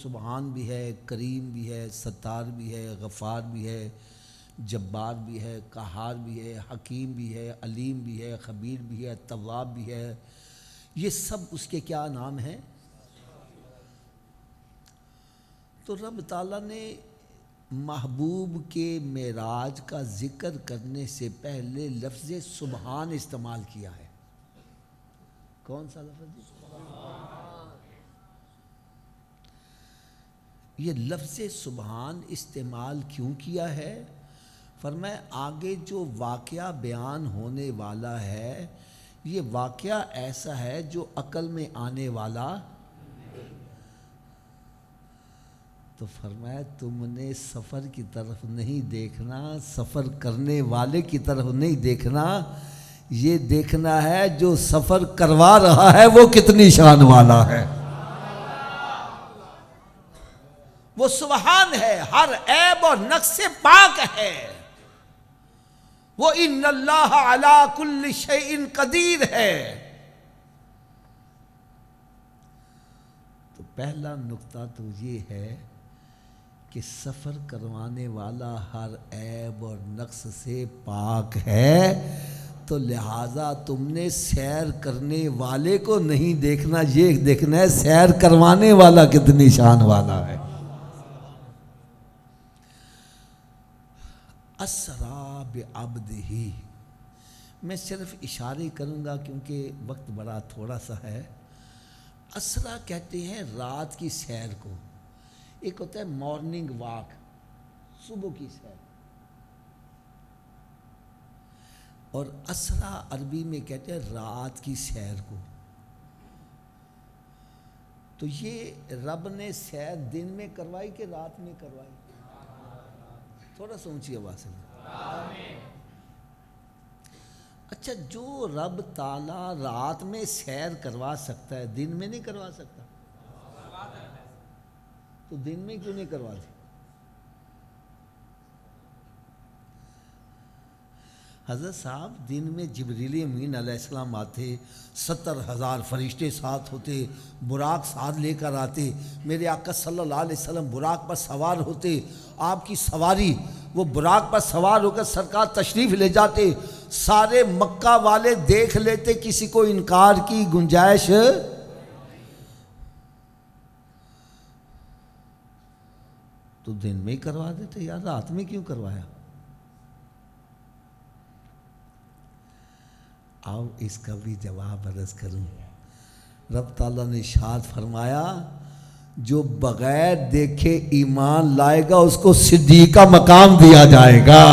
سبحان بھی ہے، کریم بھی ہے، ستار بھی ہے، غفار بھی ہے، جبار بھی ہے، قہار بھی ہے، حکیم بھی ہے، علیم بھی ہے، خبیر بھی ہے، تواب بھی ہے، یہ سب اس کے کیا نام ہیں؟ تو رب تعالیٰ نے محبوب کے معراج کا ذکر کرنے سے پہلے لفظ سبحان استعمال کیا ہے۔ کون سا لفظ؟ یہ لفظ سبحان استعمال کیوں کیا ہے؟ فرمایا آگے جو واقعہ بیان ہونے والا ہے یہ واقعہ ایسا ہے جو عقل میں آنے والا، تو فرمایا تم نے سفر کی طرف نہیں دیکھنا، سفر کرنے والے کی طرف نہیں دیکھنا، یہ دیکھنا ہے جو سفر کروا رہا ہے وہ کتنی شان والا ہے۔ وہ سبحان ہے، ہر عیب اور نقص سے پاک ہے، وہ ان اللہ علی کل شیء قدیر ہے۔ تو پہلا نقطہ تو یہ ہے کہ سفر کروانے والا ہر عیب اور نقص سے پاک ہے، تو لہٰذا تم نے سیر کرنے والے کو نہیں دیکھنا، یہ دیکھنا ہے سیر کروانے والا کتنی شان والا ہے۔ اسرا بعبدہ، میں صرف اشارے کروں گا کیونکہ وقت بڑا تھوڑا سا ہے۔ اسرا کہتے ہیں رات کی سیر کو، ایک ہوتا ہے مارننگ واک، صبح کی سیر، اور اسرا عربی میں کہتے ہیں رات کی سیر کو۔ تو یہ رب نے سیر دن میں کروائی کہ رات میں کروائی؟ تھوڑا سا اونچی آواز سے۔ اچھا، جو رب تعالیٰ رات میں سیر کروا سکتا ہے دن میں نہیں کروا سکتا؟ تو دن میں کیوں نہیں کروا دی؟ حضرت صاحب دن میں جبریل امین علیہ السلام آتے، 70,000 فرشتے ساتھ ہوتے، براق ساتھ لے کر آتے، میرے آقا صلی اللہ علیہ وسلم براق پر سوار ہوتے، آپ کی سواری وہ براق پر سوار ہو کر سرکار تشریف لے جاتے، سارے مکہ والے دیکھ لیتے، کسی کو انکار کی گنجائش۔ تو دن میں ہی کروا دیتے یار، رات میں کیوں کروایا؟ آؤ اس کا بھی جواب عرض کروں۔ رب تعالیٰ نے ارشاد فرمایا جو بغیر دیکھے ایمان لائے گا اس کو صدیق کا مقام دیا جائے گا۔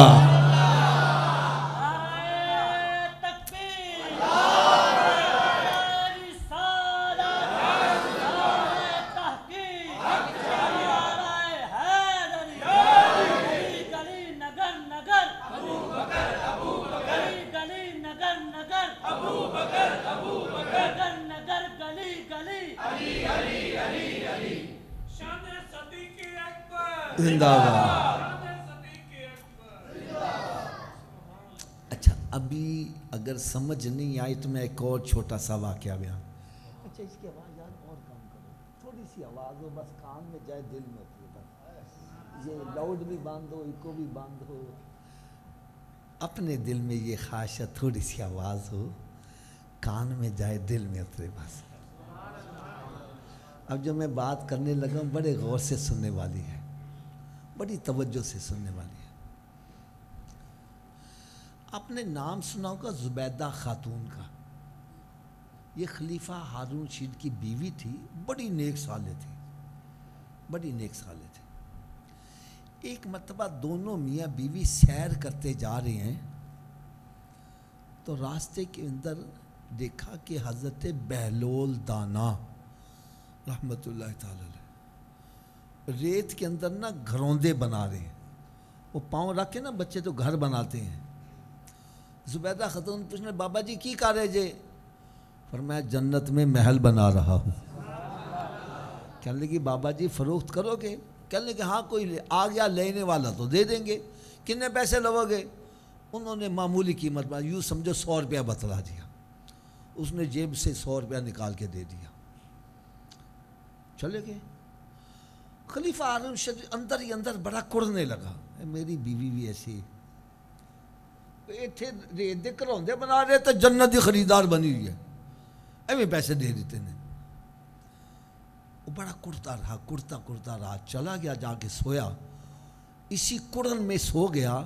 زندہ باد۔ اچھا، ابھی اگر سمجھ نہیں آئی تو میں ایک اور چھوٹا سا واقعہ بیان۔ اچھا، اس کی آواز یار اور کم کرو، تھوڑی سی آواز ہو، بس کان میں جائے دل میں اترے، بس یہ لاؤڈ بھی باندھ ہو، ایکو بھی باندھ ہو، اپنے دل میں یہ خواہش، تھوڑی سی آواز ہو، کان میں جائے دل میں اترے بس۔ اب جو میں بات کرنے لگا ہوں بڑے غور سے سننے والی ہے، بڑی توجہ سے سننے والی ہے۔ آپ نے نام سنا ہوگا زبیدہ خاتون کا، یہ خلیفہ ہارون رشید کی بیوی تھی، بڑی نیک سالے تھی، بڑی نیک سالے تھی۔ ایک مرتبہ دونوں میاں بیوی سیر کرتے جا رہے ہیں تو راستے کے اندر دیکھا کہ حضرت بہلول دانا رحمت اللہ تعالی علیہ ریت کے اندر نا گھروندے بنا رہے ہیں، وہ پاؤں رکھ کے نا بچے تو گھر بناتے ہیں۔ زبیدہ خاتون پوچھنے بابا جی کی کر رہے جے؟ فرمایا جنت میں محل بنا رہا ہوں۔ کہنے لگی بابا جی فروخت کرو گے؟ کہنے لگے ہاں کوئی آ گیا لینے والا تو دے دیں گے۔ کتنے پیسے لو گے؟ انہوں نے معمولی قیمت پر، یوں سمجھو 100 روپیہ بتلا دیا۔ اس نے جیب سے 100 روپیہ نکال کے دے دیا، چلے گئے۔ خلیفہ ہارون الرشید اندر ہی اندر بڑا کڑنے لگا، میری بیوی بھی ایسی اتنے ریت دے کروندے بنا رہے تو جنت دی خریدار بنی ہوئی ہے، ایویں پیسے دے دیتے ہیں۔ وہ بڑا کڑتا رہا، چلا گیا جا کے سویا، اسی کڑن میں سو گیا۔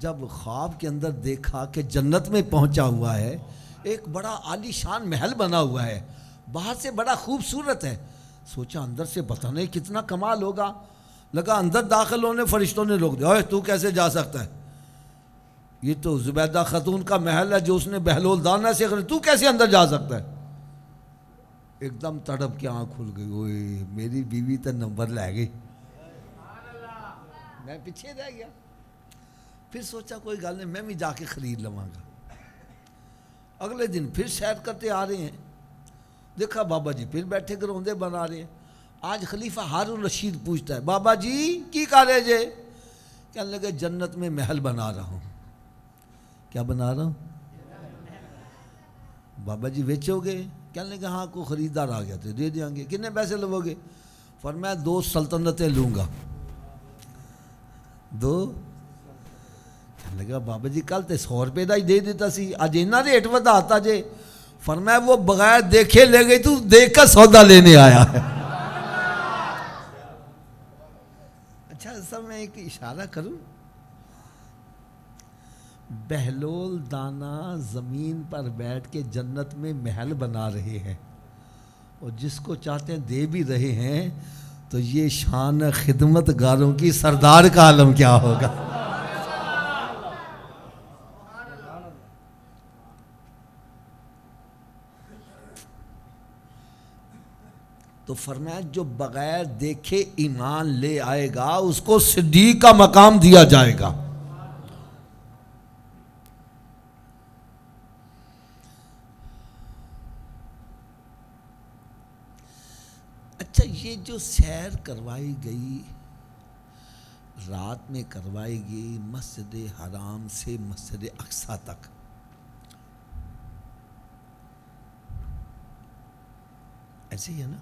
جب خواب کے اندر دیکھا کہ جنت میں پہنچا ہوا ہے، ایک بڑا عالی شان محل بنا ہوا ہے، باہر سے بڑا خوبصورت ہے، سوچا اندر سے پتہ نہیں کتنا کمال ہوگا، لگا اندر داخل ہونے، فرشتوں نے روک دیا، اوے تو کیسے جا سکتا ہے، یہ تو زبیدہ خاتون کا محل ہے جو اس نے بہلول دانہ سے خرید، تو کیسے اندر جا سکتا ہے؟ ایک دم تڑپ کے آنکھ کھل گئی، اوئے میری بیوی تو نمبر لے گئی، میں پیچھے رہ گیا۔ پھر سوچا کوئی گل نہیں، میں بھی جا کے خرید لواں گا۔ اگلے دن پھر سیر کرتے آ رہے ہیں، دیکھا بابا جی پھر بیٹھے گروندے بنا رہے ہیں۔ آج خلیفہ ہارون الرشید پوچھتا ہے، بابا جی کی کر رہے جے؟ کہنے لگے جنت میں محل بنا رہا ہوں۔ کیا بنا رہا ہوں؟ بابا جی بیچو گے؟ کہنے لگے ہاں کوئی خریدار آ گیا تو دے دیں گے۔ کتنے پیسے لو گے؟ فرمایا 2 سلطنتیں لوں گا۔ 2؟ کہنے لگا بابا جی کل تے 100 روپے دا ہی دے دیتا سی، آج اینا ریٹ وداتا جے۔ فرمایا وہ بغیر دیکھے لے گئی، تو دیکھ کر سودا لینے آیا ہے۔ اچھا سب میں ایک اشارہ کروں، بہلول دانا زمین پر بیٹھ کے جنت میں محل بنا رہے ہیں، اور جس کو چاہتے ہیں دے بھی رہے ہیں، تو یہ شان خدمت گاروں کی سردار کا عالم کیا ہوگا۔ تو فرمایا جو بغیر دیکھے ایمان لے آئے گا اس کو صدیق کا مقام دیا جائے گا۔ اچھا یہ جو سیر کروائی گئی، رات میں کروائی گئی مسجد حرام سے مسجد اقصی تک، ایسے ہی ہے نا؟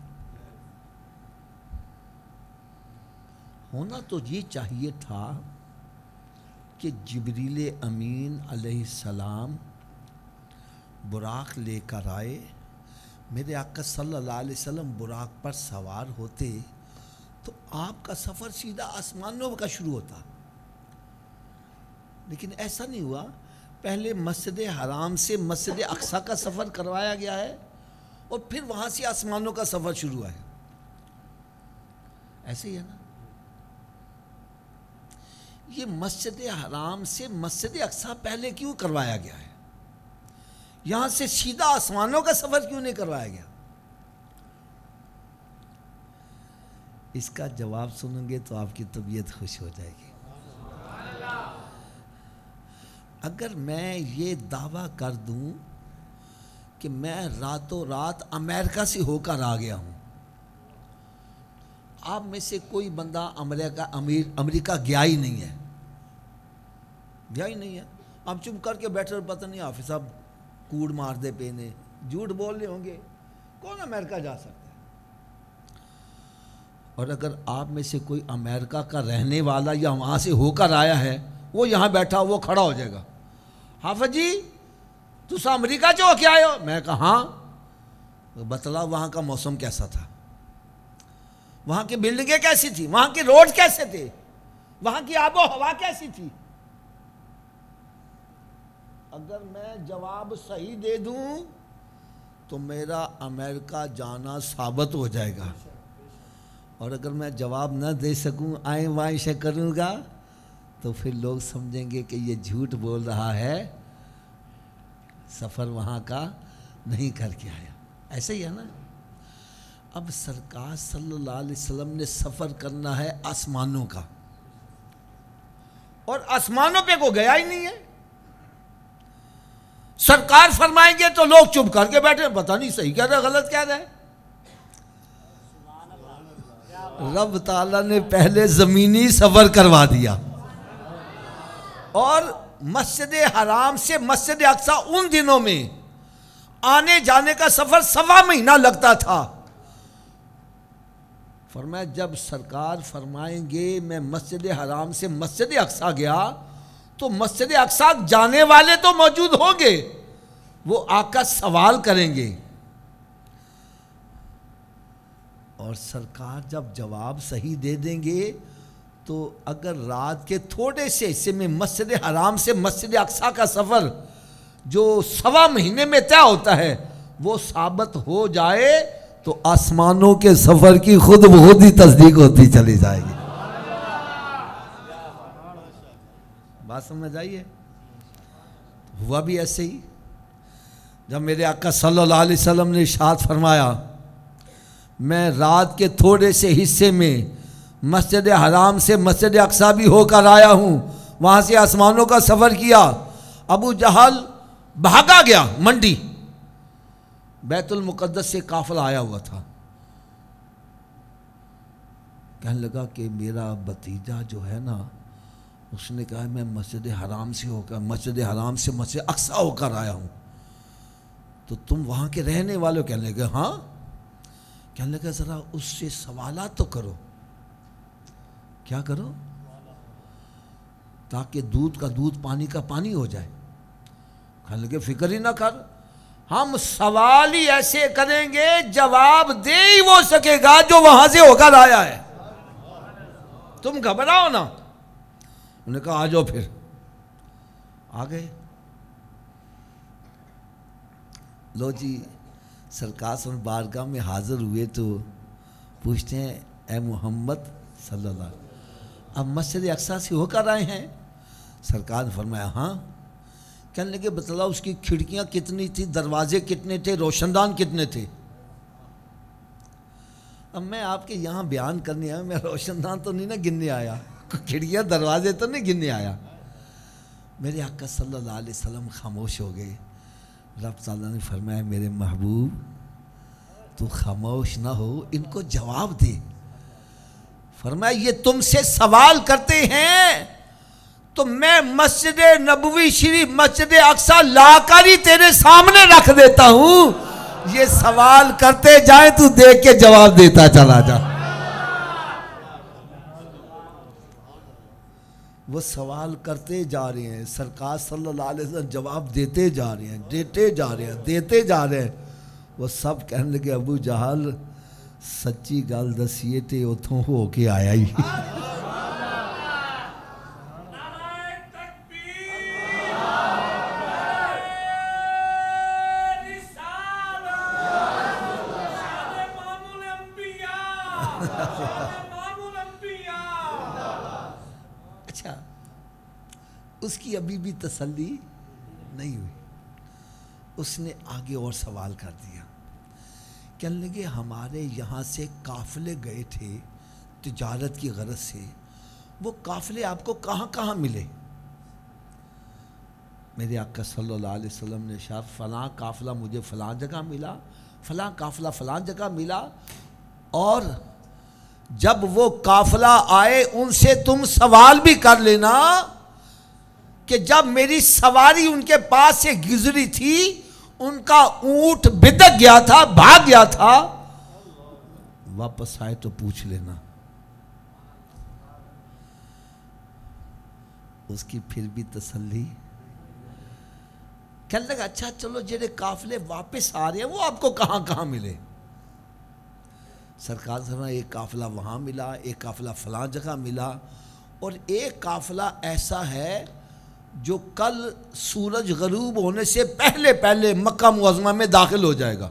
ہونا تو یہ چاہیے تھا کہ جبریل امین علیہ السلام براق لے کر آئے، میرے آقا صلی اللہ علیہ وسلم براق پر سوار ہوتے تو آپ کا سفر سیدھا آسمانوں کا شروع ہوتا، لیکن ایسا نہیں ہوا۔ پہلے مسجد حرام سے مسجد اقصی کا سفر کروایا گیا ہے، اور پھر وہاں سے آسمانوں کا سفر شروع ہوا ہے، ایسے ہی ہے نا؟ یہ مسجد حرام سے مسجد اقصی پہلے کیوں کروایا گیا ہے؟ یہاں سے سیدھا آسمانوں کا سفر کیوں نہیں کروایا گیا؟ اس کا جواب سنیں گے تو آپ کی طبیعت خوش ہو جائے گی۔ اگر میں یہ دعویٰ کر دوں کہ میں راتوں رات امریکہ سے ہو کر آ گیا ہوں، آپ میں سے کوئی بندہ امریکہ گیا ہی نہیں ہے، آپ چپ کر کے بیٹھے پتہ نہیں حافظ صاحب کوڑ مار دے پے نے، جھوٹ بول رہے ہوں گے، کون امریکہ جا سکتا ہے؟ اور اگر آپ میں سے کوئی امریکہ کا رہنے والا یا وہاں سے ہو کر آیا ہے، وہ یہاں بیٹھا وہ کھڑا ہو جائے گا، حافظ جی تسا امریکہ جو ہو کے آئے ہو؟ میں کہا ہاں۔ بتلا وہاں کا موسم کیسا تھا، وہاں کی بلڈنگیں کیسی تھی، وہاں کے روڈ کیسے تھے، وہاں کی آب و ہوا کیسی تھی؟ اگر میں جواب صحیح دے دوں تو میرا امریکہ جانا ثابت ہو جائے گا، اور اگر میں جواب نہ دے سکوں، آئیں وائیں سے کروں گا، تو پھر لوگ سمجھیں گے کہ یہ جھوٹ بول رہا ہے، سفر وہاں کا نہیں کر کے آیا۔ ایسے ہی ہے نا؟ اب سرکار صلی اللہ علیہ وسلم نے سفر کرنا ہے آسمانوں کا، اور آسمانوں پہ کوئی گیا ہی نہیں ہے۔ سرکار فرمائیں گے تو لوگ چپ کر کے بیٹھے، پتہ نہیں صحیح کہہ رہے غلط کہہ رہے۔ رب تعالیٰ نے پہلے زمینی سفر کروا دیا، اور مسجد حرام سے مسجد اقصی ان دنوں میں آنے جانے کا سفر 1.25 مہینہ لگتا تھا۔ فرمایا جب سرکار فرمائیں گے میں مسجد حرام سے مسجد اقصیٰ گیا تو مسجد اقصیٰ جانے والے تو موجود ہوں گے، وہ آقا سوال کریں گے، اور سرکار جب جواب صحیح دے دیں گے تو اگر رات کے تھوڑے سے حصے میں مسجد حرام سے مسجد اقصیٰ کا سفر جو 1.25 مہینے میں طے ہوتا ہے وہ ثابت ہو جائے تو آسمانوں کے سفر کی خود بخود ہی تصدیق ہوتی چلی جائے گی۔ بات سمجھ آئیے؟ ہوا بھی ایسے ہی جب میرے آقا صلی اللہ علیہ وسلم نے ارشاد فرمایا میں رات کے تھوڑے سے حصے میں مسجد حرام سے مسجد اقصیٰ بھی ہو کر آیا ہوں، وہاں سے آسمانوں کا سفر کیا، ابو جہل بھاگا گیا منڈی، بیت المقدس سے قافلہ آیا ہوا تھا، کہنے لگا کہ میرا بھتیجا جو ہے نا اس نے کہا میں مسجد حرام سے ہو کر مسجد حرام سے مسجد اقصیٰ ہو کر آیا ہوں، تو تم وہاں کے رہنے والے؟ کہنے لگا ہاں، کہنے لگا ذرا اس سے سوالات تو کرو، کیا کرو؟ تاکہ دودھ کا دودھ پانی کا پانی ہو جائے۔ کہنے لگے فکر ہی نہ کر، ہم سوال ہی ایسے کریں گے جواب دے ہی وہ سکے گا جو وہاں سے ہو کر آیا ہے، تم گھبراؤ نا۔ انہوں نے کہا آ جاؤ، پھر آ گئے۔ لو جی سرکار صلی بارگاہ میں حاضر ہوئے تو پوچھتے ہیں اے محمد صلی اللہ علیہ وسلم اب مسجد اقصیٰ سے ہو کر آئے ہیں؟ سرکار نے فرمایا ہاں۔ کہنے لگے بتلاؤ اس کی کھڑکیاں کتنی تھی، دروازے کتنے تھے، روشن دان کتنے تھے؟ اب میں آپ کے یہاں بیان کرنے آیا، میں روشن دان تو نہیں نہ گننے آیا، کھڑکیاں دروازے تو نہیں گننے آیا۔ میرے آقا صلی اللہ علیہ وسلم خاموش ہو گئے۔ رب تعالیٰ نے فرمایا میرے محبوب تو خاموش نہ ہو، ان کو جواب دے۔ فرمایا یہ تم سے سوال کرتے ہیں تو میں مسجد نبوی شریف مسجد اقصیٰ لا کر ہی تیرے سامنے رکھ دیتا ہوں، یہ سوال کرتے جائیں تو دیکھ کے جواب دیتا چلا جا۔ وہ سوال کرتے جا رہے ہیں، سرکار صلی اللہ علیہ وسلم جواب دیتے جا رہے ہیں، دیتے جا رہے ہیں، دیتے جا رہے ہیں۔ وہ سب کہنے لگے ابو جہل سچی گل دسیے تے اتھوں ہو کے آیا ہی۔ اچھا اس کی ابھی بھی تسلی نہیں ہوئی، اس نے آگے اور سوال کر دیا۔ کہنے لگے ہمارے یہاں سے قافلے گئے تھے تجارت کی غرض سے، وہ قافلے آپ کو کہاں کہاں ملے؟ میرے آقا صلی اللہ علیہ وسلم نے ارشاد فلاں قافلہ مجھے فلاں جگہ ملا، فلاں قافلہ فلاں جگہ ملا، اور جب وہ قافلہ آئے ان سے تم سوال بھی کر لینا کہ جب میری سواری ان کے پاس سے گزری تھی ان کا اونٹ بھدک گیا تھا، بھاگ گیا تھا، واپس آئے تو پوچھ لینا۔ اس کی پھر بھی تسلی۔ کہنے لگا اچھا چلو جڑے قافلے واپس آ رہے ہیں وہ آپ کو کہاں کہاں ملے؟ سرکار صلی اللہ علیہ وسلم ایک قافلہ وہاں ملا، ایک قافلہ فلاں جگہ ملا، اور ایک قافلہ ایسا ہے جو کل سورج غروب ہونے سے پہلے پہلے مکہ معظمہ میں داخل ہو جائے گا۔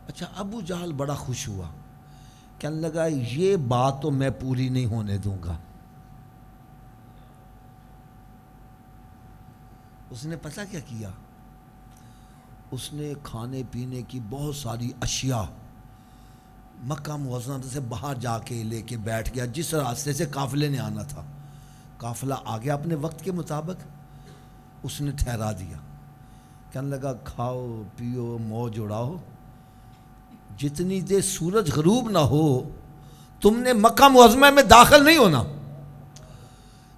اچھا ابو جہل بڑا خوش ہوا، کہنے لگا یہ بات تو میں پوری نہیں ہونے دوں گا۔ اس نے پتہ کیا کیا؟ اس نے کھانے پینے کی بہت ساری اشیاء مکہ معظمہ سے باہر جا کے لے کے بیٹھ گیا، جس راستے سے قافلے نے آنا تھا۔ قافلہ آ گیا اپنے وقت کے مطابق، اس نے ٹھہرا دیا، کہنے لگا کھاؤ پیو موج اڑاؤ، جتنی دیر سورج غروب نہ ہو تم نے مکہ معظمہ میں داخل نہیں ہونا۔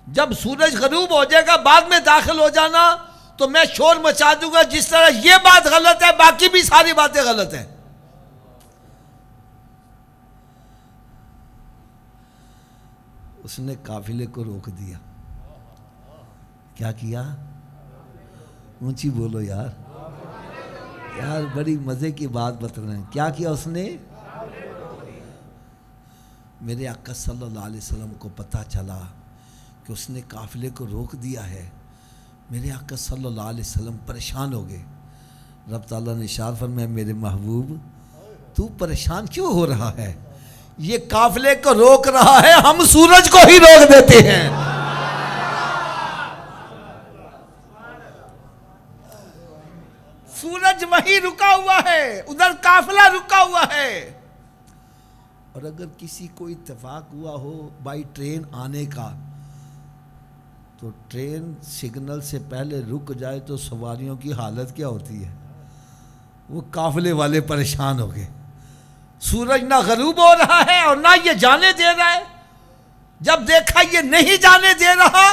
جب سورج غروب ہو جائے گا بعد میں داخل ہو جانا تو میں شور مچا دوں گا، جس طرح یہ بات غلط ہے باقی بھی ساری باتیں غلط ہیں۔ اس نے قافلے کو روک دیا. کیا کیا؟ اونچی بولو یار. یار بڑی مزے کی بات بتا رہے ہیں. کیا کیا اس نے؟ میرے آقا صلی اللہ علیہ وسلم کو پتہ چلا کہ اس نے قافلے کو روک دیا ہے. میرے آقا صلی اللہ علیہ وسلم پریشان ہو گئے. رب تعالیٰ نے ارشاد فرمایا میرے محبوب تو پریشان کیوں ہو رہا ہے؟ یہ قافلے کو روک رہا ہے، ہم سورج کو ہی روک دیتے ہیں. سورج وہیں رکا ہوا ہے، ادھر قافلہ رکا ہوا ہے. اور اگر کسی کو اتفاق ہوا ہو بائی ٹرین آنے کا تو ٹرین سگنل سے پہلے رک جائے تو سواریوں کی حالت کیا ہوتی ہے؟ وہ قافلے والے پریشان ہو گئے. سورج نہ غروب ہو رہا ہے اور نہ یہ جانے دے رہا ہے. جب دیکھا یہ نہیں جانے دے رہا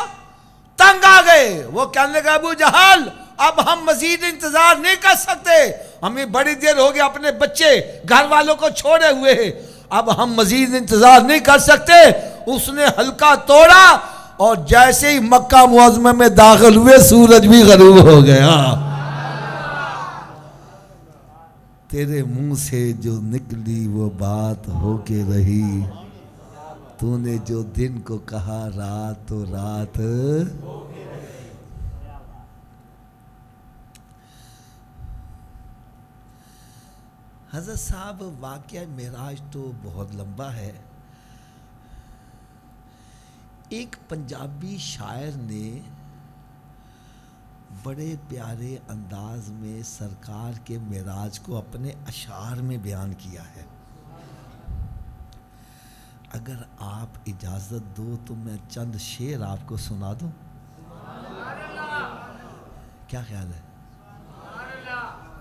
تنگ آ گئے. وہ کہنے لگا ابو جہل اب ہم مزید انتظار نہیں کر سکتے، ہمیں بڑی دیر ہو گیا اپنے بچے گھر والوں کو چھوڑے ہوئے ہیں، اب ہم مزید انتظار نہیں کر سکتے. اس نے حلقہ توڑا اور جیسے ہی مکہ معظمہ میں داخل ہوئے سورج بھی غروب ہو گیا. تیرے منہ سے جو نکلی وہ بات ہو کے رہی، تو نے جو دن کو کہا رات تو رات. حضرت صاحب واقعہ معراج تو بہت لمبا ہے. ایک پنجابی شاعر نے بڑے پیارے انداز میں سرکار کے معراج کو اپنے اشعار میں بیان کیا ہے. اگر آپ اجازت دو تو میں چند شعر آپ کو سنا دوں. کیا خیال ہے؟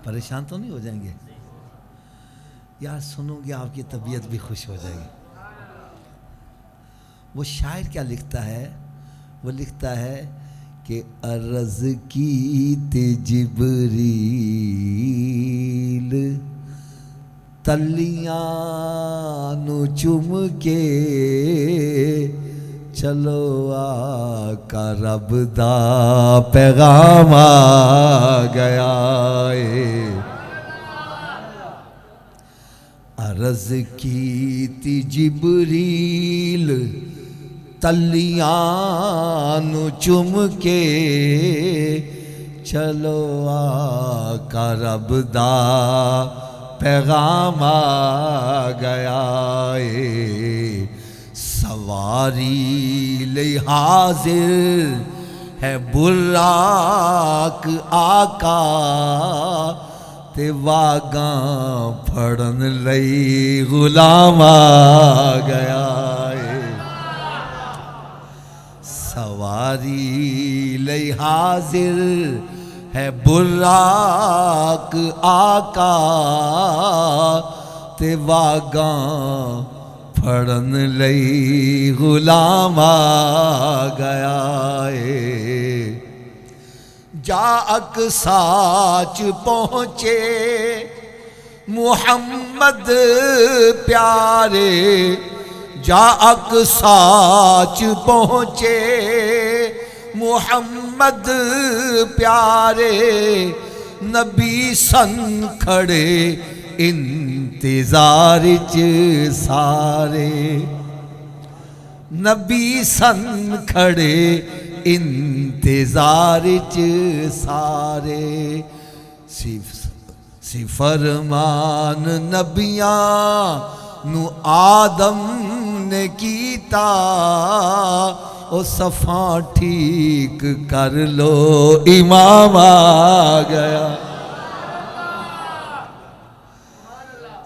پریشان تو نہیں ہو جائیں گے؟ یار سنو گے آپ کی طبیعت بھی خوش ہو جائے گی. وہ شاعر کیا لکھتا ہے؟ وہ لکھتا ہے کہ عرض کی جبریل تلیاں نو چم کے چلو آقا رب دا پیغام آ گیا ہے. عرض کی جبریل تلیاں نو چم کے چلو آقا رب دا پیغام آ گیا ہے. سواری لئی حاضر ہے براق آقا تے واگاں پھڑن لئی غلام آ گیا ہے. سواری لئی حاضر ہے براق آقا تے واگاں پھڑن لئی غلام آ گیا ہے. جا اقصاچ پہنچے محمد پیارے، جا اقصاچ پہنچے محمد پیارے، نبی سن کھڑے انتظار چ سارے، نبی سن کھڑے انتظار چ سارے. سی فرمان نبیاں نو آدم نے کیتا، او صفاں ٹھیک کر لو امام آ گیا.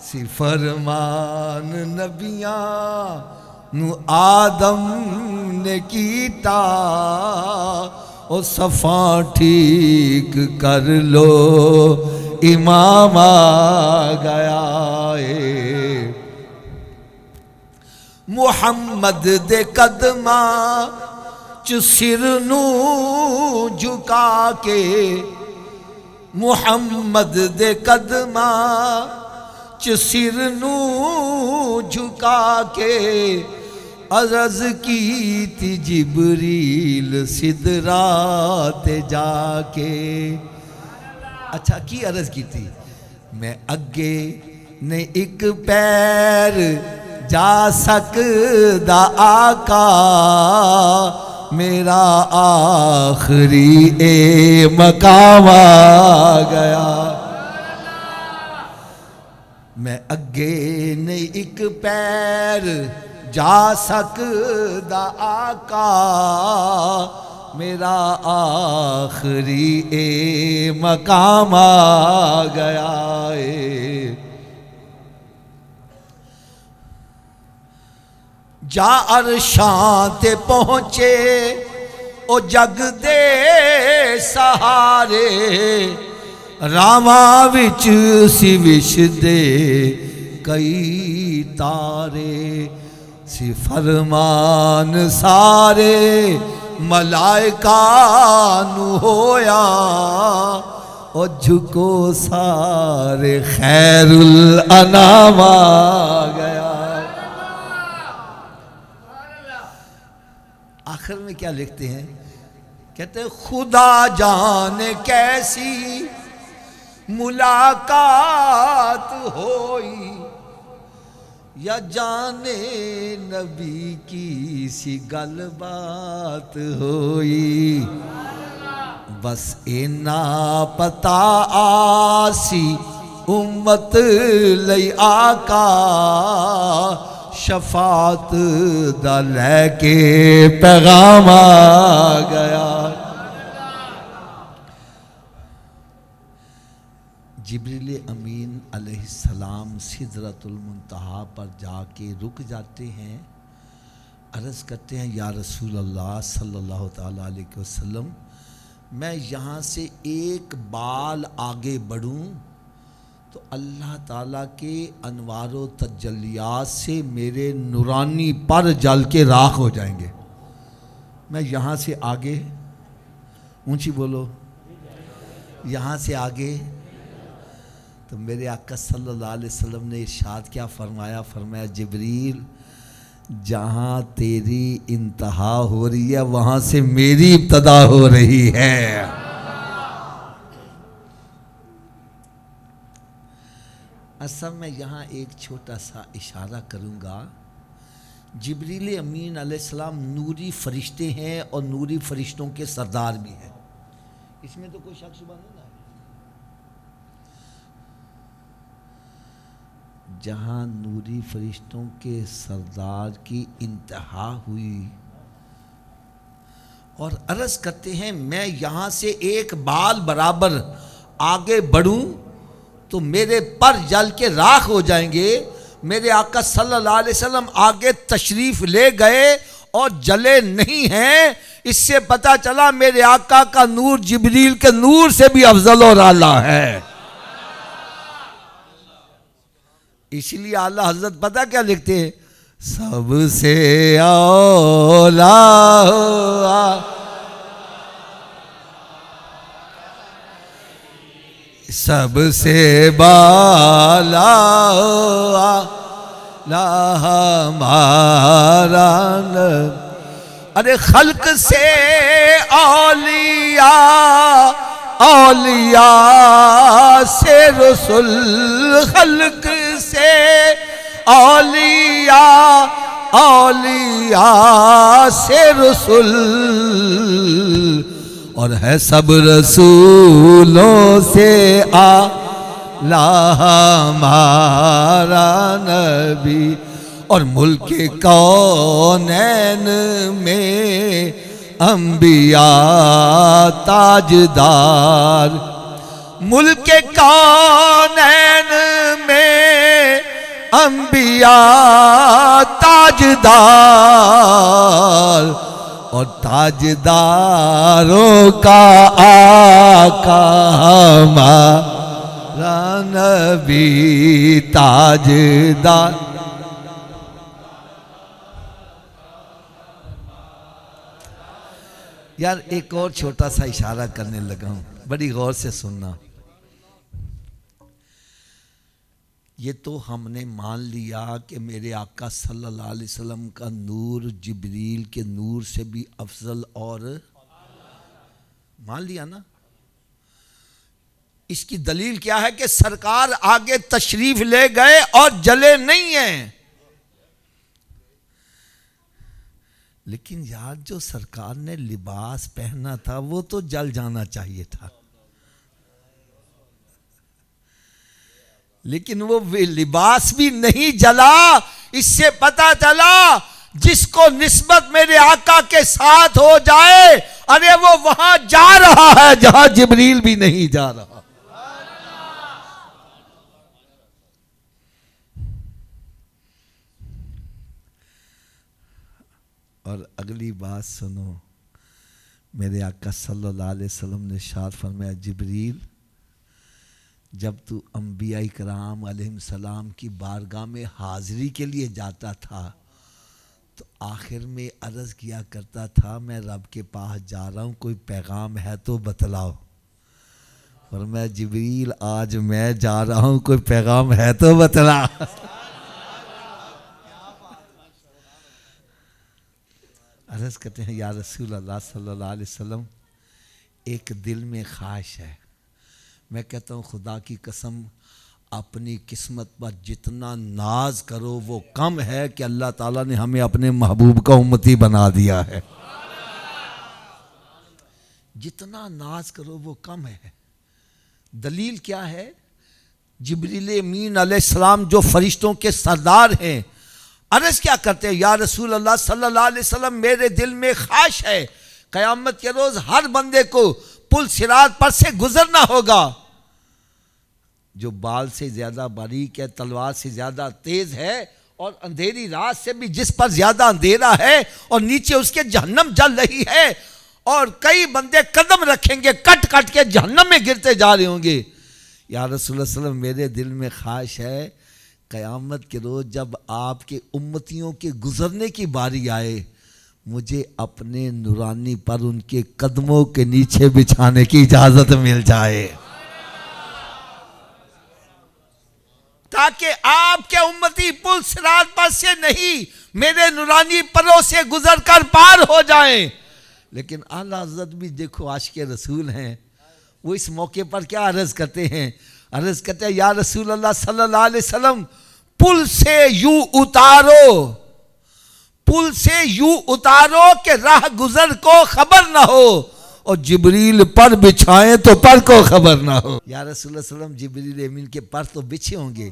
سی فرمان نبیاں نو آدم نے کیتا، او صفاں ٹھیک کر لو امام آ گیا ہے. محمد دے قدماں چ سر نو جھکا کے، محمد دے قدماں چ سر نو جھکا کے، عرض کی تھی جبریل سدرات جا کے. اچھا کی عرض کی تھی؟ میں اگے نہیں ایک پیر جا سکدا آقا، میرا آخری مقام آ گیا. میں اگے نہیں ایک پیر جا سکدا آقا، میرا آخری مقام آ گیا ہے. جا عرشاں تے پہنچے او جگ دے سہارے، راواں وچ سی وش دے کئی تارے، سی فرمان سارے ملائکہ نو ہویا، او جھکو سارے خیر الانام آ گیا. آخر میں کیا لکھتے ہیں؟ کہتے ہیں خدا جانے کیسی ملاقات ہوئی، یا جانے نبی کی سی گل بات ہوئی. بس اینا پتا آسی امت لئی آقا، شفاعت دا لے کے پیغام آ گیا. جبریل امین علیہ السلام سدرۃ المنتہا پر جا کے رک جاتے ہیں، عرض کرتے ہیں یا رسول اللہ صلی اللہ تعالیٰ علیہ وسلم، میں یہاں سے ایک بال آگے بڑھوں تو اللہ تعالیٰ کے انوار و تجلیات سے میرے نورانی پر جل کے راکھ ہو جائیں گے. میں یہاں سے آگے، اونچی بولو، یہاں سے آگے. تو میرے آقا صلی اللہ علیہ وسلم نے ارشاد کیا فرمایا؟ فرمایا جبریل، جہاں تیری انتہا ہو رہی ہے وہاں سے میری ابتدا ہو رہی ہے. اصل میں یہاں ایک چھوٹا سا اشارہ کروں گا. جبریل امین علیہ السلام نوری فرشتے ہیں اور نوری فرشتوں کے سردار بھی ہیں، اس میں تو کوئی شک شبہ نہیں ہے. جہاں نوری فرشتوں کے سردار کی انتہا ہوئی اور عرض کرتے ہیں میں یہاں سے ایک بال برابر آگے بڑھوں تو میرے پر جل کے راکھ ہو جائیں گے. میرے آقا صلی اللہ علیہ وسلم آگے تشریف لے گئے اور جلے نہیں ہیں. اس سے پتہ چلا میرے آقا کا نور جبریل کے نور سے بھی افضل اور اعلیٰ ہے. اس لیے اعلیٰ حضرت پتہ کیا لکھتے ہیں؟ سب سے اولا سب سے بالا لا ہمارا ارے خلق سے اولیاء، اولیاء سے رسول، خلق سے اولیاء، اولیاء سے رسول، اور ہے سب رسولوں سے اعلیٰ ہمارا نبی. اور ملک کونین میں انبیاء تاجدار، ملک کونین میں انبیاء تاجدار، اور تاجداروں کا آقا ہمارا نبی تاجدار. یار ایک اور چھوٹا سا اشارہ کرنے لگا ہوں، بڑی غور سے سننا. یہ تو ہم نے مان لیا کہ میرے آقا صلی اللہ علیہ وسلم کا نور جبریل کے نور سے بھی افضل، اور مان لیا نا۔ اس کی دلیل کیا ہے کہ سرکار آگے تشریف لے گئے اور جلے نہیں ہیں، لیکن یار جو سرکار نے لباس پہنا تھا وہ تو جل جانا چاہیے تھا، لیکن وہ لباس بھی نہیں جلا۔ اس سے پتا چلا جس کو نسبت میرے آقا کے ساتھ ہو جائے، ارے وہ وہاں جا رہا ہے جہاں جبریل بھی نہیں جا رہا۔ اور اگلی بات سنو، میرے آقا صلی اللہ علیہ وسلم نے ارشاد فرمایا، جبریل جب تو انبیاء کرام علیہ السلام کی بارگاہ میں حاضری کے لیے جاتا تھا تو آخر میں عرض کیا کرتا تھا، میں رب کے پاس جا رہا ہوں، کوئی پیغام ہے تو بتلاؤ۔ فرمایا جبریل آج میں جا رہا ہوں، کوئی پیغام ہے تو بتلا۔ عرض کرتے ہیں یا رسول اللہ صلی اللہ علیہ وسلم، ایک دل میں خواہش ہے، میں کہتا ہوں خدا کی قسم اپنی قسمت پر جتنا ناز کرو وہ کم ہے کہ اللہ تعالیٰ نے ہمیں اپنے محبوب کا امتی بنا دیا ہے۔ جتنا ناز کرو وہ کم ہے۔ دلیل کیا ہے؟ جبریل امین علیہ السلام جو فرشتوں کے سردار ہیں، عرض کیا کرتے ہیں، یا رسول اللہ صلی اللہ علیہ وسلم میرے دل میں خواہش ہے قیامت کے روز ہر بندے کو پل صراط پر سے گزرنا ہوگا، جو بال سے زیادہ باریک ہے، تلوار سے زیادہ تیز ہے، اور اندھیری رات سے بھی جس پر زیادہ اندھیرا ہے، اور نیچے اس کے جہنم جل رہی ہے، اور کئی بندے قدم رکھیں گے کٹ کٹ کے جہنم میں گرتے جا رہے ہوں گے۔ یا رسول اللہ صلی اللہ علیہ وسلم میرے دل میں خواہش ہے قیامت کے روز جب آپ کے امتیوں کے گزرنے کی باری آئے، مجھے اپنے نورانی پر ان کے قدموں کے نیچے بچھانے کی اجازت مل جائے، تاکہ آپ کے امتی پل صراط پر سے نہیں میرے نورانی پروں سے گزر کر پار ہو جائیں۔ لیکن اعلیٰ حضرت بھی دیکھو عاشق رسول ہیں، وہ اس موقع پر کیا عرض کرتے ہیں؟ عرض کرتے ہیں یا رسول اللہ صلی اللہ علیہ وسلم پل سے یوں اتارو، پل سے یوں اتارو کہ راہ گزر کو خبر نہ ہو، اور جبریل پر بچھائیں تو پر کو خبر نہ ہو۔ یا رسول اللہ صلی اللہ علیہ وسلم جبریل امین کے پر تو بچھے ہوں گے،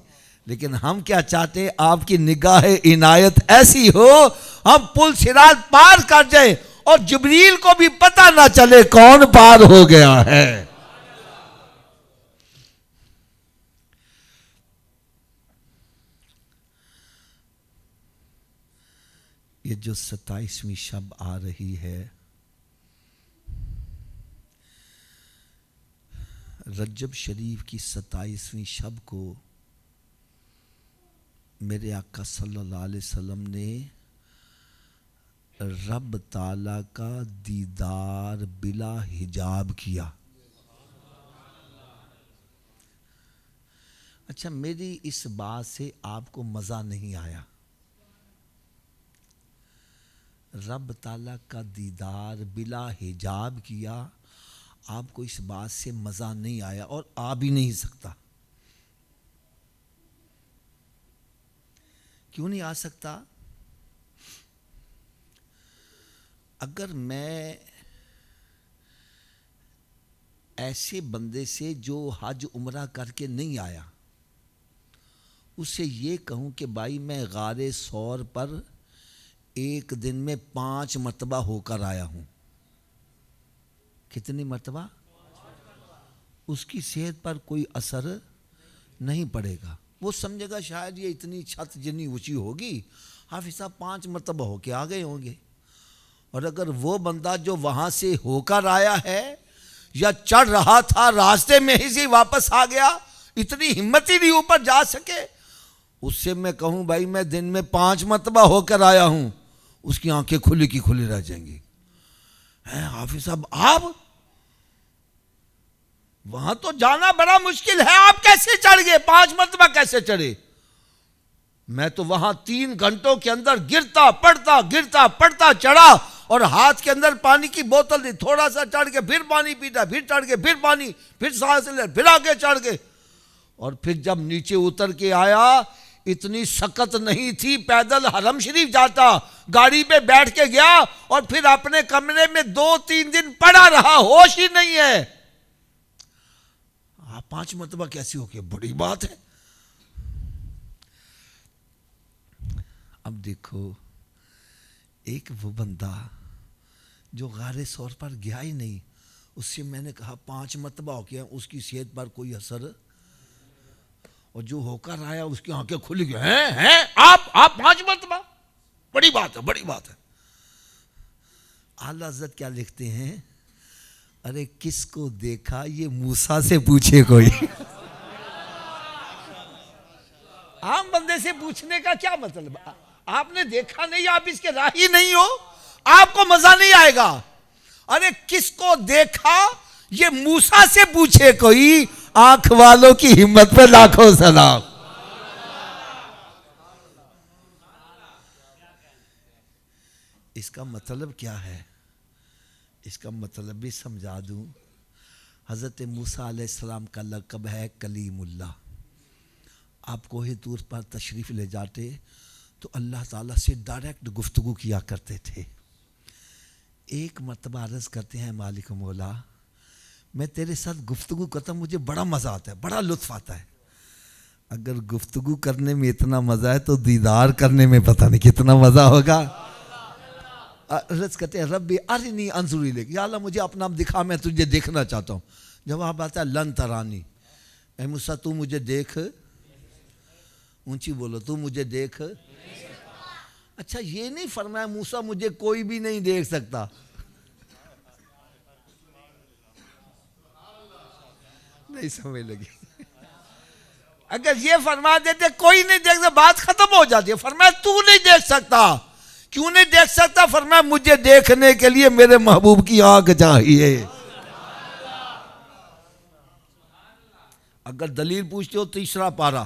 لیکن ہم کیا چاہتے ہیں؟ آپ کی نگاہ عنایت ایسی ہو ہم پل صراط پار کر جائیں اور جبریل کو بھی پتہ نہ چلے کون پار ہو گیا ہے۔ یہ جو 27ویں شب آ رہی ہے، رجب شریف کی 27ویں شب کو میرے آقا صلی اللہ علیہ وسلم نے رب تعالیٰ کا دیدار بلا حجاب کیا۔ اچھا میری اس بات سے آپ کو مزہ نہیں آیا؟ رب تعالیٰ کا دیدار بلا حجاب کیا، آپ کو اس بات سے مزہ نہیں آیا اور آ بھی نہیں سکتا۔ کیوں نہیں آ سکتا؟ اگر میں ایسے بندے سے جو حج عمرہ کر کے نہیں آیا اسے یہ کہوں کہ بھائی میں غار ثور پر ایک دن میں 5 مرتبہ ہو کر آیا ہوں، کتنی مرتبہ؟ اس کی صحت پر کوئی اثر نہیں پڑے گا، وہ سمجھے گا شاید یہ اتنی چھت جتنی اونچی ہوگی، حافظ صاحب 5 مرتبہ ہو کے آ گئے ہوں گے۔ اور اگر وہ بندہ جو وہاں سے ہو کر آیا ہے یا چڑھ رہا تھا راستے میں ہی سے واپس آ گیا، اتنی ہمت ہی نہیں اوپر جا سکے، اس سے میں کہوں بھائی میں دن میں 5 مرتبہ ہو کر آیا ہوں، اس کی آنکھیں کھلی کی کھلی رہ جائیں گی۔ حافظ صاحب آپ وہاں تو جانا بڑا مشکل ہے، آپ کیسے چڑھ گئے؟ 5 مرتبہ کیسے چڑھے؟ میں تو وہاں 3 گھنٹوں کے اندر گرتا پڑتا چڑھا، اور ہاتھ کے اندر پانی کی بوتل دی، تھوڑا سا چڑھ کے پھر پانی پیتا، پھر چڑھ کے پھر پانی، پھر سانس لے، پھر آگے چڑھ کے، اور پھر جب نیچے اتر کے آیا اتنی سکت نہیں تھی، پیدل حرم شریف جاتا، گاڑی پہ بیٹھ کے گیا اور پھر اپنے کمرے میں 2-3 دن پڑا رہا، ہوش ہی نہیں ہے۔ 5 مرتبہ کیسی ہو گئی؟ بڑی بات ہے۔ اب دیکھو، ایک وہ بندہ جو غار ثور پر گیا ہی نہیں، اس سے میں نے کہا 5 مرتبہ ہو گیا، اس کی صحت پر کوئی اثر، اور جو ہو کر آیا اس کی آنکھیں کھل گئی، ہیں آپ 5 مرتبہ؟ بڑی بات ہے، بڑی بات ہے۔ اعلیٰ حضرت کیا لکھتے ہیں؟ ارے کس کو دیکھا یہ موسیٰ سے پوچھے کوئی۔ عام بندے سے پوچھنے کا کیا مطلب؟ آپ نے دیکھا نہیں، آپ اس کے راہی نہیں ہو، آپ کو مزہ نہیں آئے گا۔ ارے کس کو دیکھا یہ موسیٰ سے پوچھے کوئی، آنکھ والوں کی ہمت پہ لاکھوں سلام۔ اس کا مطلب کیا ہے؟ اس کا مطلب بھی سمجھا دوں۔ حضرت موسیٰ علیہ السلام کا لقب ہے کلیم اللہ۔ آپ کوہ طور پر تشریف لے جاتے تو اللہ تعالیٰ سے ڈائریکٹ گفتگو کیا کرتے تھے۔ ایک مرتبہ عرض کرتے ہیں مالک مولا، میں تیرے ساتھ گفتگو کرتا ہوں، مجھے بڑا مزہ آتا ہے، بڑا لطف آتا ہے۔ اگر گفتگو کرنے میں اتنا مزہ ہے تو دیدار کرنے میں پتہ نہیں کتنا مزہ ہوگا۔ عرض کرتے ہیں ربی ارنی انظر الیک، یا اللہ مجھے اپنا آپ دکھا، میں تجھے دیکھنا چاہتا ہوں۔ جواب آتا ہے لن ترانی، اے موسیٰ تو مجھے دیکھ، اونچی بولو، تو مجھے دیکھ۔ اچھا یہ نہیں فرمایا موسیٰ مجھے کوئی بھی نہیں دیکھ سکتا، نہیں سمجھ لگی؟ اگر یہ فرما دیتے کوئی نہیں دیکھ سکتا بات ختم ہو جاتی ہے۔ فرمایا تو نہیں دیکھ سکتا، کیوں نہیں دیکھ سکتا؟ فرمایا مجھے دیکھنے کے لیے میرے محبوب کی آنکھ چاہیے۔ اگر دلیل پوچھتے ہو 3 پارہ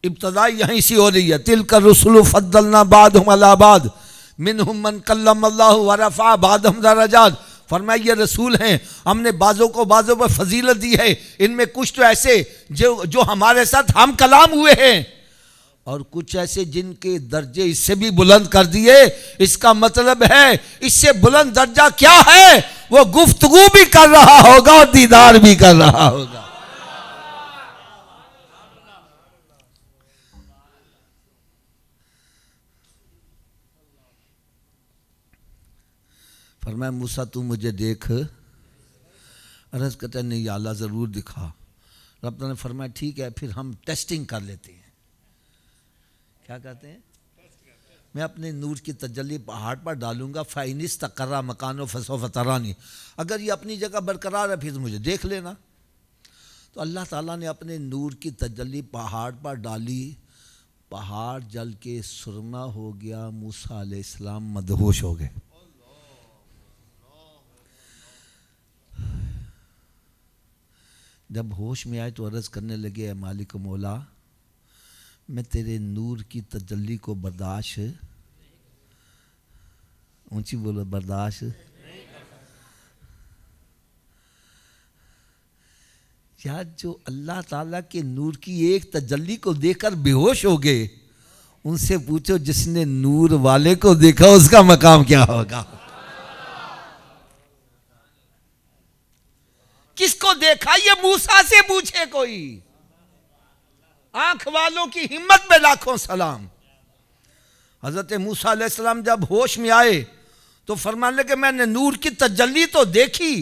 ابتدائی یہیں سی ہو رہی ہے، تِلْكَ الرُّسُلُ فَضَّلْنَا بَعْضَهُمْ عَلَىٰ بَعْضٍ مِّنْهُمْ مَنْ كَلَّمَ اللَّهُ وَرَفَعَ بَعْضَهُمْ دَرَجَاتٍ۔ فرمایا یہ رسول ہیں، ہم نے بعضوں کو بعضوں پر فضیلت دی ہے، ان میں کچھ تو ایسے جو ہمارے ساتھ ہم کلام ہوئے ہیں، اور کچھ ایسے جن کے درجے اس سے بھی بلند کر دیے۔ اس کا مطلب ہے اس سے بلند درجہ کیا ہے؟ وہ گفتگو بھی کر رہا ہوگا اور دیدار بھی کر رہا ہوگا۔ فرمایا موسیٰ تو مجھے دیکھ۔ عرض کرتا ہے نہیں یا اللہ ضرور دکھا۔ رب نے فرمایا ٹھیک ہے پھر ہم ٹیسٹنگ کر لیتے ہیں۔ کیا کہتے ہیں؟ میں اپنے نور کی تجلی پہاڑ پر ڈالوں گا، فَإِنِ اسْتَقَرَّ مَكَانُهُ فَسَوْفَ تَرَانِي، اگر یہ اپنی جگہ برقرار ہے پھر مجھے دیکھ لینا۔ تو اللہ تعالیٰ نے اپنے نور کی تجلی پہاڑ پر ڈالی، پہاڑ جل کے سرما ہو گیا، موسیٰ علیہ السلام مدہوش ہو گئے۔ جب ہوش میں آئے تو عرض کرنے لگے اے مالک مولا، میں تیرے نور کی تجلی کو برداشت، اونچی بولو، برداشت یا جو اللہ تعالیٰ کے نور کی ایک تجلی کو دیکھ کر بے ہوش ہو گئے، ان سے پوچھو جس نے نور والے کو دیکھا اس کا مقام کیا ہوگا؟ کس کو دیکھا یہ موسیٰ سے پوچھے کوئی، آنکھ والوں کی ہمت پہ لاکھوں سلام۔ حضرت موسیٰ علیہ السلام جب ہوش میں آئے تو فرمانے لگے میں نے نور کی تجلی تو دیکھی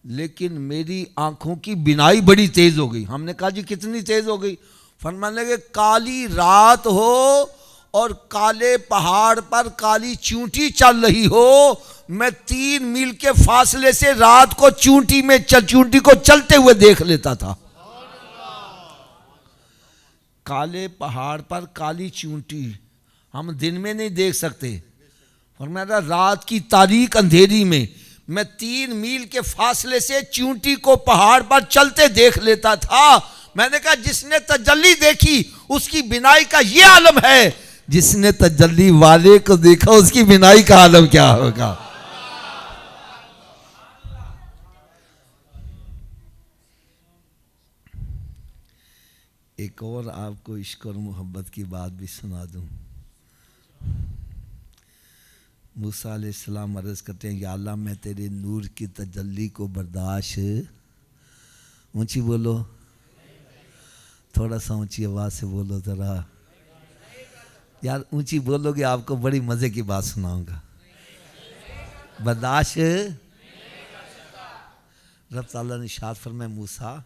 لیکن میری آنکھوں کی بینائی بڑی تیز ہو گئی۔ ہم نے کہا جی کتنی تیز ہو گئی؟ فرمانے لگے کالی رات ہو اور کالے پہاڑ پر کالی چونٹی چل رہی ہو، میں 3 میل کے فاصلے سے رات کو چونٹی کو چلتے ہوئے دیکھ لیتا تھا۔ کالے پہاڑ پر کالی چونٹی ہم دن میں نہیں دیکھ سکتے، فرمایا رات کی تاریک اندھیری میں میں 3 میل کے فاصلے سے چیونٹی کو پہاڑ پر چلتے دیکھ لیتا تھا. میں نے کہا جس نے تجلی دیکھی اس کی بینائی کا یہ عالم ہے, جس نے تجلی والے کو دیکھا اس کی بینائی کا عالم کیا ہوگا. ایک اور آپ کو عشق اور محبت کی بات بھی سنا دوں. موسیٰ علیہ السلام عرض کرتے ہیں یا اللہ میں تیرے نور کی تجلی کو برداشت, اونچی بولو, تھوڑا سا اونچی آواز سے بولو ذرا یار, اونچی بولو گے آپ کو بڑی مزے کی بات سناؤں گا. برداشت رب تعالیٰ نے ارشاد فرمایا موسیٰ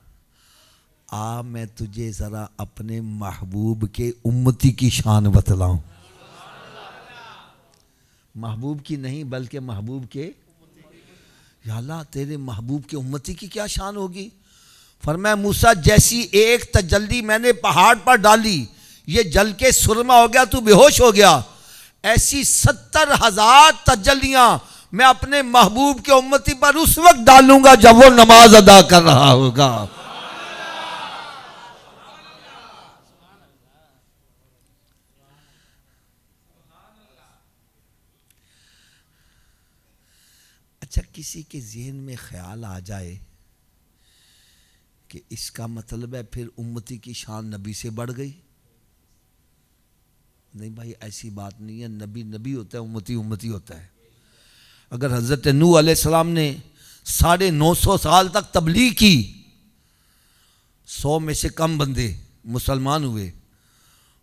آ میں تجھے ذرا اپنے محبوب کے امتی کی شان بتلاؤں. محبوب کی نہیں بلکہ محبوب کے. یا اللہ تیرے محبوب کے امتی کی کیا شان ہوگی. فرمایا موسیٰ جیسی ایک تجلی میں نے پہاڑ پر ڈالی یہ جل کے سرما ہو گیا تو بے ہوش ہو گیا, ایسی 70,000 تجلیاں میں اپنے محبوب کے امتی پر اس وقت ڈالوں گا جب وہ نماز ادا کر رہا ہوگا. اچھا کسی کے ذہن میں خیال آ جائے کہ اس کا مطلب ہے پھر امتی کی شان نبی سے بڑھ گئی. نہیں بھائی ایسی بات نہیں ہے, نبی نبی ہوتا ہے, امتی امتی ہوتا ہے. اگر حضرت نوح علیہ السلام نے 950 سال تک تبلیغ کی, 100 میں سے کم بندے مسلمان ہوئے,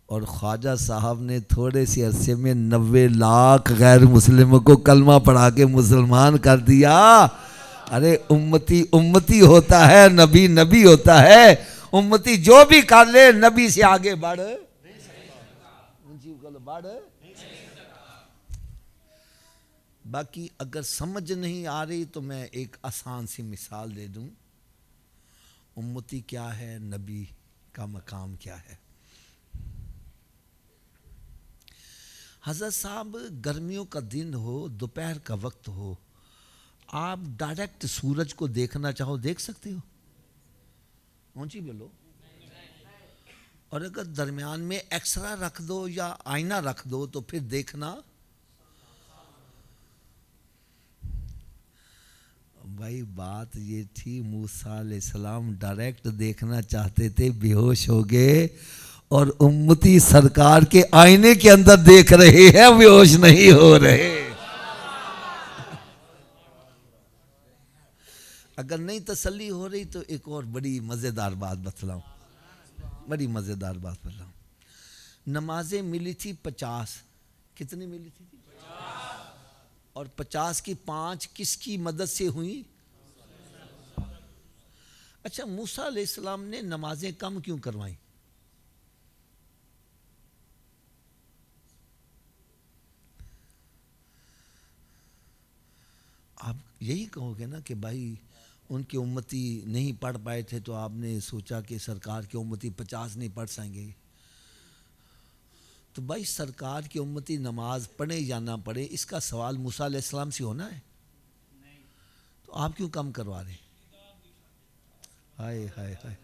اور خواجہ صاحب نے تھوڑے سے عرصے میں 90 لاکھ غیر مسلموں کو کلمہ پڑھا کے مسلمان کر دیا. ارے امتی امتی ہوتا ہے, نبی نبی ہوتا ہے. امتی جو بھی کر لے نبی سے آگے بڑھ باقی اگر سمجھ نہیں آ رہی تو میں ایک آسان سی مثال دے دوں. امتی کیا ہے, نبی کا مقام کیا ہے. حضرت صاحب گرمیوں کا دن ہو, دوپہر کا وقت ہو, آپ ڈائریکٹ سورج کو دیکھنا چاہو دیکھ سکتے ہو, اونچی بولو. اور اگر درمیان میں ایکسرا رکھ دو یا آئینہ رکھ دو تو پھر دیکھنا. بھائی بات یہ تھی موسیٰ علیہ السلام ڈائریکٹ دیکھنا چاہتے تھے, بے ہوش ہو گئے, اور امتی سرکار کے آئینے کے اندر دیکھ رہے ہیں, بے ہوش نہیں ہو رہے. اگر نہیں تسلی ہو رہی تو ایک اور بڑی مزیدار بات بتلاؤں, بڑی مزیدار بات بتلاؤں. نمازیں ملی تھی 50, کتنی ملی تھی؟ 50. اور 50 کی 5 کس کی مدد سے ہوئیں؟ اچھا موسیٰ علیہ السلام نے نمازیں کم کیوں کروائیں؟ آپ یہی کہو گے نا کہ بھائی ان کے امتی نہیں پڑھ پائے تھے تو آپ نے سوچا کہ سرکار کے امتی 50 نہیں پڑھ سکیں گے. تو بھائی سرکار کی امتی نماز پڑھے یا نہ پڑھے اس کا سوال موسیٰ علیہ السلام سے ہونا ہے, تو آپ کیوں کم کروا رہے ہیں؟ ہائے ہائے ہائے.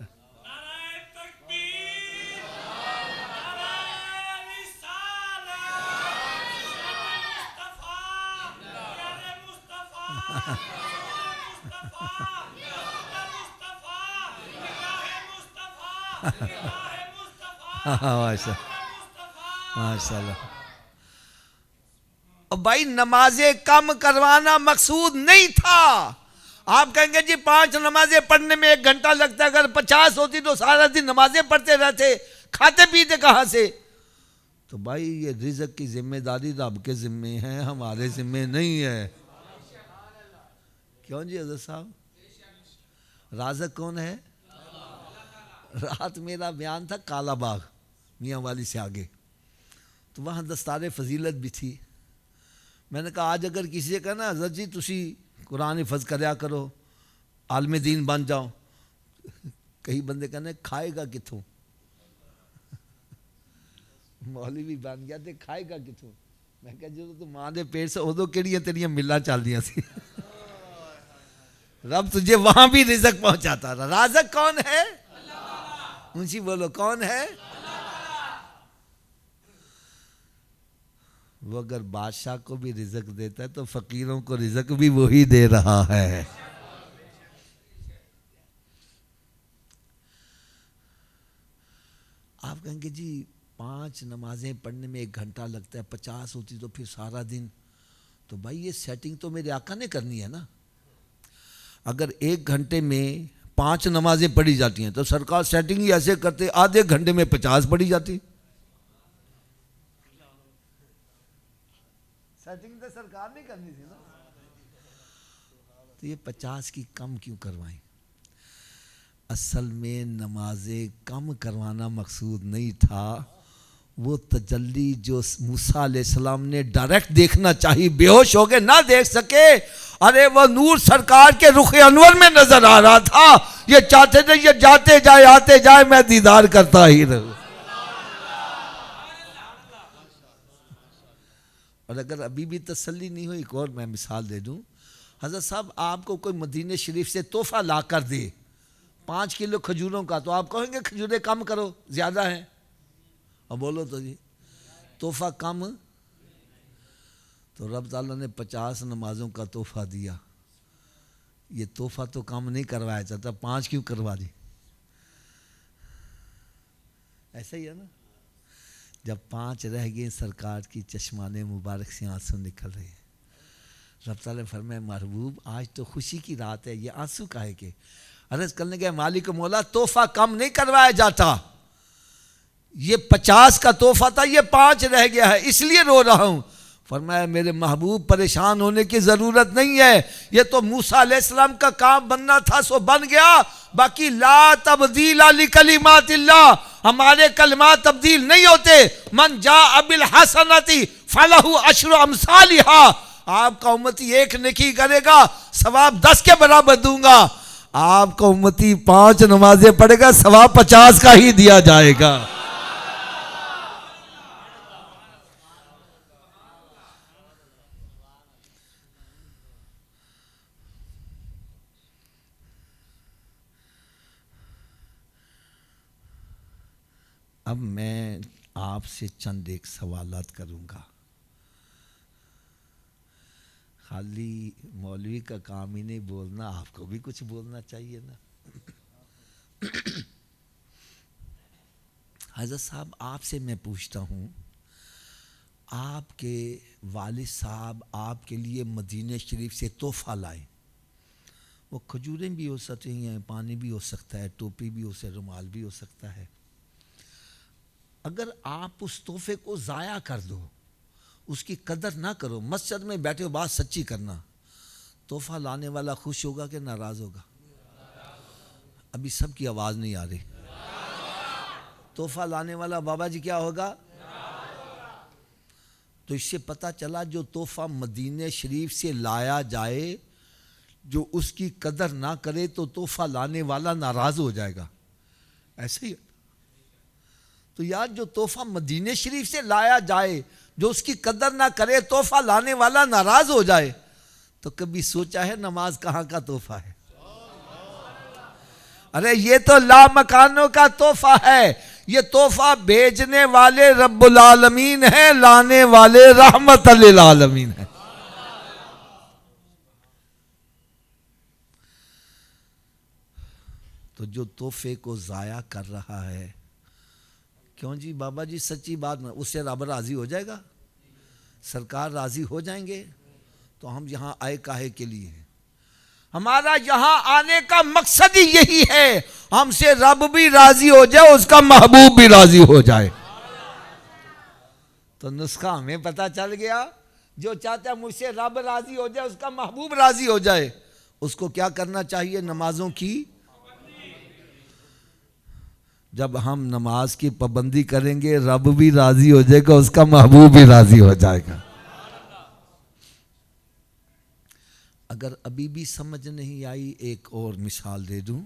ماشاء اللہ. بھائی نمازیں کم کروانا مقصود نہیں تھا. آپ کہیں گے جی 5 نمازیں پڑھنے میں 1 گھنٹہ لگتا ہے, اگر 50 ہوتی تو سارا دن نمازیں پڑھتے رہتے, کھاتے پیتے کہاں سے؟ تو بھائی یہ رزق کی ذمہ داری رب کے ذمہ ہے, ہمارے ذمہ نہیں ہے. کیوں جی حضرت صاحب؟ رازق کون ہے؟ رات میرا بیان تھا کالا باغ میاں والی سے آگے, تو وہاں دستار فضیلت بھی تھی. میں نے کہا آج اگر کسی سے کہنا حضرت جی تسی قرآن حفظ کریا کرو, عالم دین بن جاؤ, کئی بندے کہنے کھائے گا کتوں, مولوی بن گیا تے کھائے گا کتوں. میں کہا جو تو ماں دے پیٹ سے ادو کیڑیاں تیریاں ملا چل دیا سی. رب تجھے وہاں بھی رزق پہنچاتا رہا. رازق کون ہے؟ اونچی بولو کون ہے؟ وہ اگر بادشاہ کو بھی رزق دیتا ہے تو فقیروں کو رزق بھی وہی دے رہا ہے. آپ کہیں گے جی 5 نمازیں پڑھنے میں 1 گھنٹہ لگتا ہے، 50 ہوتی تو پھر سارا دن. تو بھائی یہ سیٹنگ تو میرے آقا نے کرنی ہے نا. اگر 1 گھنٹے میں 5 نمازیں پڑھی جاتی ہیں تو سرکار سیٹنگ ہی ایسے کرتے آدھے گھنٹے میں 50 پڑھی جاتی. سیٹنگ تو سرکار نہیں کرنی تھی نا. تو یہ 50 کی کم کیوں کروائیں؟ اصل میں نمازیں کم کروانا مقصود نہیں تھا. وہ تجلی جو موسیٰ علیہ السلام نے ڈائریکٹ دیکھنا چاہیے، بے ہوش ہو کے نہ دیکھ سکے. ارے وہ نور سرکار کے رخ انور میں نظر آ رہا تھا. یہ چاہتے تھے یہ جاتے جائے آتے جائے میں دیدار کرتا ہی رہوں. اور اگر ابھی بھی تسلی نہیں ہوئی، ایک اور میں مثال دے دوں. حضرت صاحب آپ کو کوئی مدینہ شریف سے تحفہ لا کر دے 5 کلو کھجوروں کا، تو آپ کہیں گے کھجوریں کم کرو زیادہ ہیں؟ اب بولو تو جی تحفہ کم. تو رب تعالیٰ نے 50 نمازوں کا تحفہ دیا. یہ تحفہ تو کم نہیں کروایا چاہتا، 5 کیوں کروا دی؟ ایسا ہی ہے نا. جب 5 رہ گئے سرکار کی چشمان مبارک سے آنسو نکل رہے ہیں. رب تعالیٰ نے فرمایا محبوب آج تو خوشی کی رات ہے، یہ آنسو کاہے کے؟ عرض کرنے گئے مالک مولا تحفہ کم نہیں کروایا جاتا، یہ 50 کا تحفہ تھا، یہ 5 رہ گیا ہے اس لیے رو رہا ہوں. فرمایا میرے محبوب پریشان ہونے کی ضرورت نہیں ہے، یہ تو موسیٰ علیہ السلام کا کام بننا تھا سو بن گیا. باقی لا تبدیل لکلمات اللہ، ہمارے کلمات تبدیل نہیں ہوتے. من جاء بالحسنۃ فلہ عشر امثالھا. آپ کا امتی 1 نیکی کرے گا ثواب 10 کے برابر دوں گا. آپ کا امتی 5 نمازیں پڑھے گا ثواب 50 کا ہی دیا جائے گا. اب میں آپ سے چند ایک سوالات کروں گا. خالی مولوی کا کام ہی نہیں بولنا، آپ کو بھی کچھ بولنا چاہیے نا. حضرت صاحب آپ سے میں پوچھتا ہوں، آپ کے والد صاحب آپ کے لیے مدینہ شریف سے تحفہ لائے. وہ کھجوریں بھی ہو سکتی ہیں، پانی بھی ہو سکتا ہے، ٹوپی بھی ہو سکتا ہے، رومال بھی ہو سکتا ہے. اگر آپ اس تحفے کو ضائع کر دو، اس کی قدر نہ کرو، مسجد میں بیٹھے ہو بات سچی کرنا، تحفہ لانے والا خوش ہوگا کہ ناراض ہوگا؟ ابھی سب کی آواز نہیں آ رہی. تحفہ لانے والا بابا جی کیا ہوگا؟ تو اس سے پتہ چلا جو تحفہ مدینہ شریف سے لایا جائے جو اس کی قدر نہ کرے تو تحفہ لانے والا ناراض ہو جائے گا. ایسے ہی تو یار جو تحفہ مدینہ شریف سے لایا جائے جو اس کی قدر نہ کرے تحفہ لانے والا ناراض ہو جائے. تو کبھی سوچا ہے نماز کہاں کا تحفہ ہے؟ ارے یہ تو لامکانوں کا تحفہ ہے. یہ تحفہ بھیجنے والے رب العالمین ہیں، لانے والے رحمت للعالمین ہیں. تو جو تحفے کو ضائع کر رہا ہے، کیوں جی بابا جی سچی بات میں اس سے رب راضی ہو جائے گا؟ سرکار راضی ہو جائیں گے؟ تو ہم یہاں آئے کاہے کے لیے ہیں؟ ہمارا یہاں آنے کا مقصد ہی یہی ہے ہم سے رب بھی راضی ہو جائے، اس کا محبوب بھی راضی ہو جائے. تو نسخہ ہمیں پتہ چل گیا. جو چاہتا ہے مجھ سے رب راضی ہو جائے، اس کا محبوب راضی ہو جائے، اس کو کیا کرنا چاہیے؟ نمازوں کی. جب ہم نماز کی پابندی کریں گے رب بھی راضی ہو جائے گا، اس کا محبوب بھی راضی ہو جائے گا. اگر ابھی بھی سمجھ نہیں آئی ایک اور مثال دے دوں.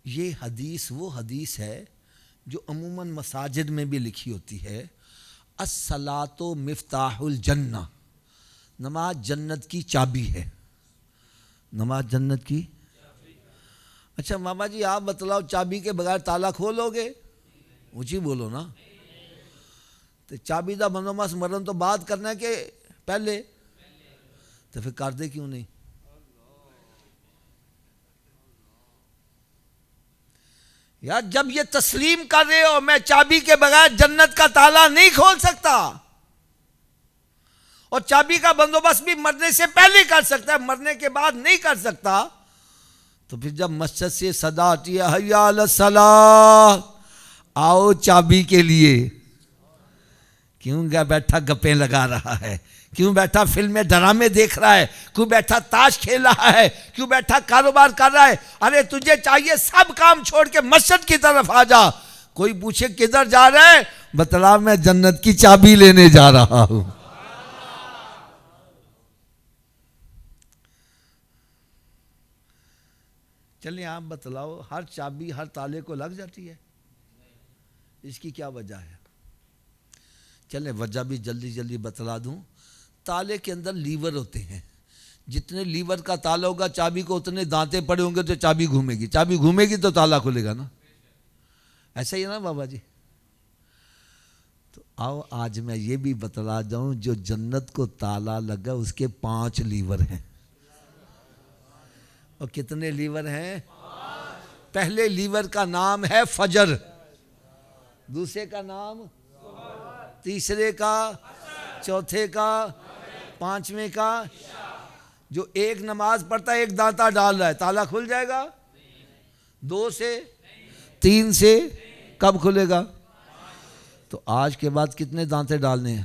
یہ حدیث وہ حدیث ہے جو عموماً مساجد میں بھی لکھی ہوتی ہے، الصلاۃ مفتاح الجنہ. نماز جنت کی چابی ہے، نماز جنت کی۔ اچھا ماما جی آپ بتلاؤ، چابی کے بغیر تالا کھولو گے؟ اونچی بولو نا۔ تو چابی دا بندوبست مرن تو بات کرنا ہے کہ پہلے؟ تو پھر کر دے کیوں نہیں؟ یار جب یہ تسلیم کر رہے ہو میں چابی کے بغیر جنت کا تالا نہیں کھول سکتا، اور چابی کا بندوبست بھی مرنے سے پہلے کر سکتا ہے، مرنے کے بعد نہیں کر سکتا، تو پھر جب مسجد سے صدا آتی ہے حی علی الصلاۃ، آؤ چابی کے لیے، کیوں بیٹھا گپیں لگا رہا ہے؟ کیوں بیٹھا فلمیں ڈرامے دیکھ رہا ہے؟ کیوں بیٹھا تاش کھیل رہا ہے؟ کیوں بیٹھا کاروبار کر رہا ہے؟ ارے تجھے چاہیے سب کام چھوڑ کے مسجد کی طرف آ جا۔ کوئی پوچھے کدھر جا رہا ہے؟ بتلا میں جنت کی چابی لینے جا رہا ہوں۔ چلیں آپ بتلاؤ، ہر چابی ہر تالے کو لگ جاتی ہے، اس کی کیا وجہ ہے؟ چلیں وجہ بھی جلدی جلدی بتلا دوں۔ تالے کے اندر لیور ہوتے ہیں، جتنے لیور کا تالا ہوگا چابی کو اتنے دانتے پڑے ہوں گے تو چابی گھومے گی، چابی گھومے گی تو تالا کھلے گا نا، ایسا ہی ہے نا بابا جی؟ تو آؤ آج میں یہ بھی بتلا جاؤں، جو جنت کو تالا لگا اس کے 5 لیور ہیں۔ اور کتنے لیور ہیں؟ پہلے لیور کا نام ہے فجر، دوسرے کا نام، تیسرے کا، چوتھے کا، 5ویں کا۔ جو ایک نماز پڑھتا ہے ایک دانتا ڈال رہا ہے، تالا کھل جائے گا؟ 2 سے 3 سے کب کھلے گا؟ تو آج کے بعد کتنے دانتے ڈالنے ہیں؟